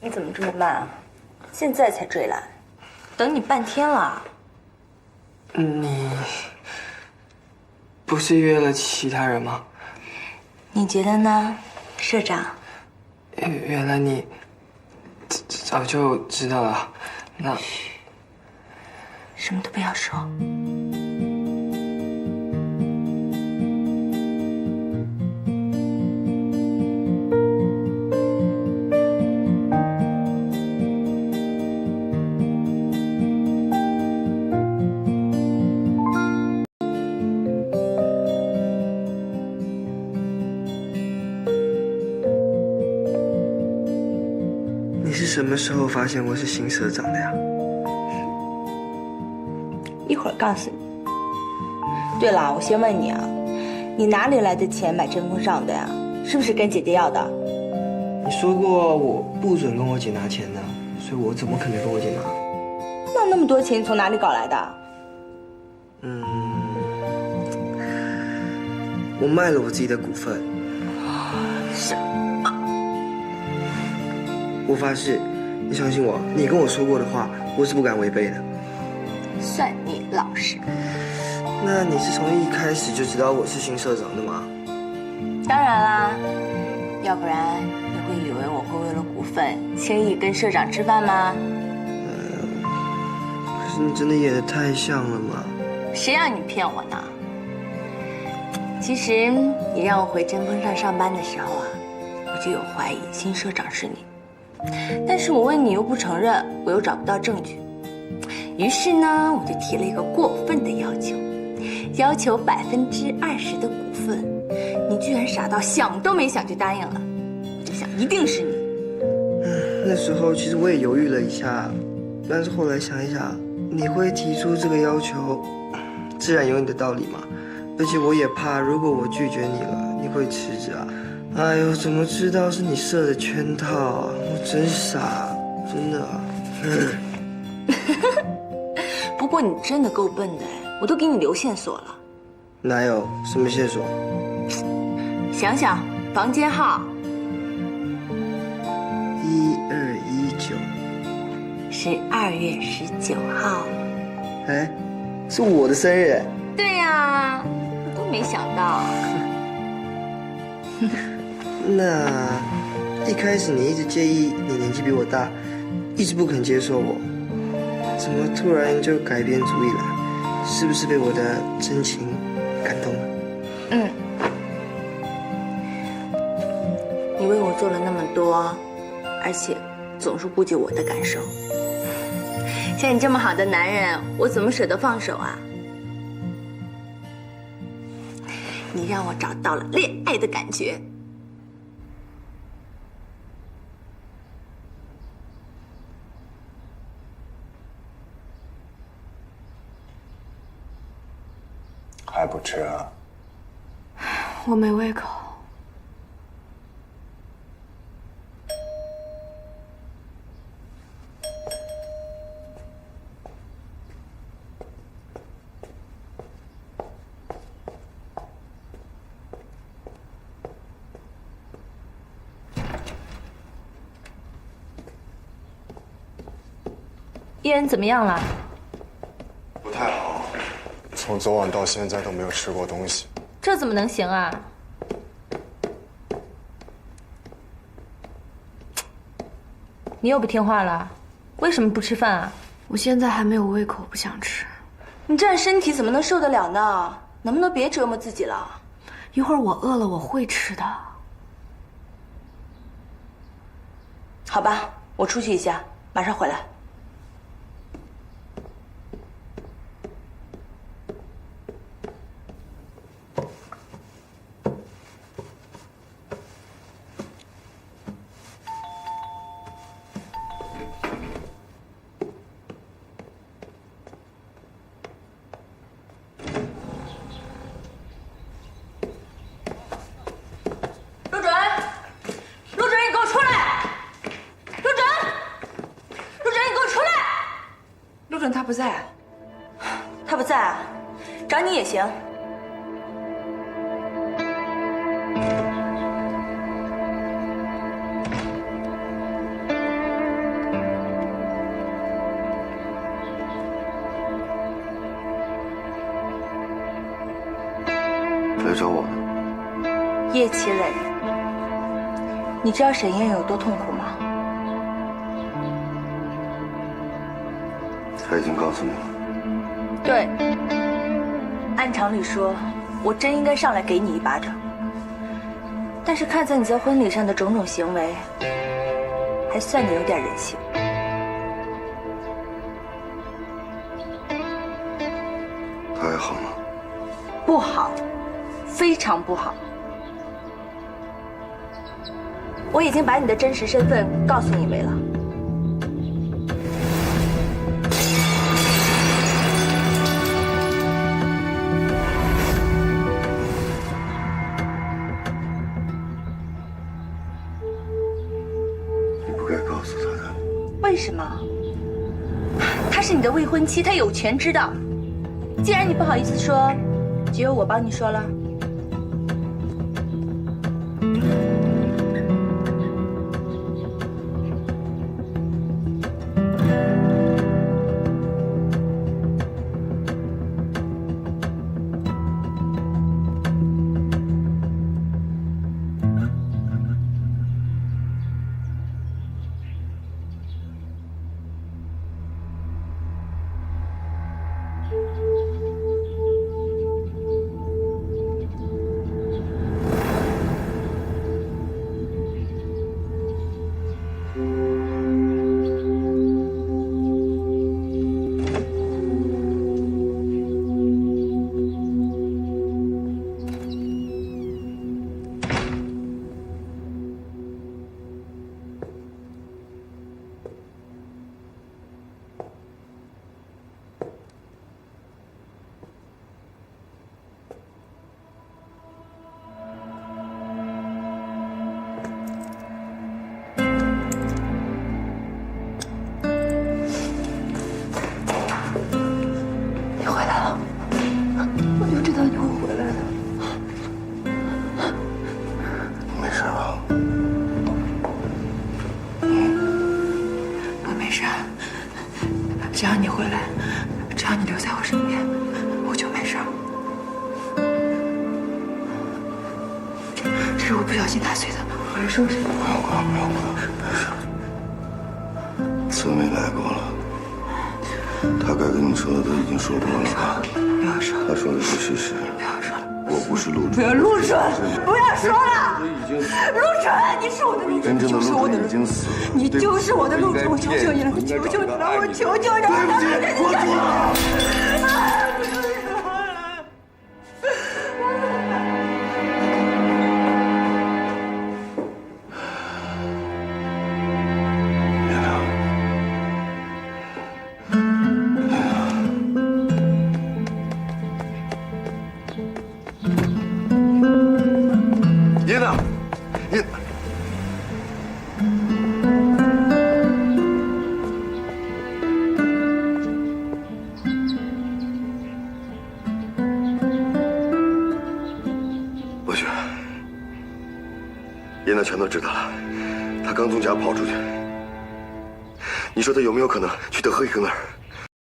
你怎么这么慢啊？现在才追来，等你半天了。你不是约了其他人吗？你觉得呢，社长？原来你早就知道了。那什么都不要说。你是什么时候发现我是新社长的呀？一会儿告诉你。对了，我先问你啊，你哪里来的钱买针锋上的呀？是不是跟姐姐要的？你说过我不准跟我姐拿钱的，所以我怎么可能跟我姐拿？那么多钱你从哪里搞来的？我卖了我自己的股份。什么？我发誓，你相信我，你跟我说过的话，我是不敢违背的。算你老实。那你是从一开始就知道我是新社长的吗？当然啦，要不然你会以为我会为了股份轻易跟社长吃饭吗？可是你真的演得太像了嘛。谁让你骗我呢？其实你让我回针锋上上班的时候啊，我就有怀疑新社长是你。但是我问你又不承认，我又找不到证据。于是呢，我就提了一个过分的要求，要求20%的股份。你居然傻到想都没想就答应了，我就想一定是你。那时候其实我也犹豫了一下，但是后来想一想，你会提出这个要求，自然有你的道理嘛。而且我也怕，如果我拒绝你了，你会辞职啊。哎呦，怎么知道是你设的圈套啊？我真傻，真的。不过你真的够笨的哎，我都给你留线索了。哪有什么线索？想想房间号1219，是2月19号。哎，是我的生日。对呀，我都没想到。那一开始你一直介意你年纪比我大，一直不肯接受我，怎么突然就改变主意了？是不是被我的真情感动了？你为我做了那么多，而且总是顾及我的感受。像你这么好的男人，我怎么舍得放手啊？你让我找到了恋爱的感觉。还不吃啊？我没胃口。伊人怎么样了？不太好，从昨晚到现在都没有吃过东西。这怎么能行啊？你又不听话了？为什么不吃饭啊？我现在还没有胃口，不想吃。你这样身体怎么能受得了呢？能不能别折磨自己了？一会儿我饿了，我会吃的。好吧，我出去一下，马上回来。他不在，他不在啊，找你也行。别气馁。你知道沈燕有多痛苦吗？他已经告诉你了。对，按常理说，我真应该上来给你一巴掌。但是看在你在婚礼上的种种行为，还算你有点人性。他还好吗？不好，非常不好。我已经把你的真实身份告诉你们了。你不该告诉他的。为什么？她是你的未婚妻，她有权知道。既然你不好意思说，只有我帮你说了。只要你回来，只要你留在我身边，我就没事。这是我不小心打碎的，我来收拾。不用管，不用管，没事。村委来过了，他该跟你说的都已经说过了吧？不要说了，他说的是事实。不要说了，我不是陆准。不要陆准，不要说了。已经陆准，你是我的陆准，真正的就是我的陆准已经死了。你就是我的陆准，我求求你了，我求求你了，我求求你了。对不起，我错了。叶娜，叶。我去，叶娜全都知道了。他刚从家跑出去，你说他有没有可能去德和一个那儿？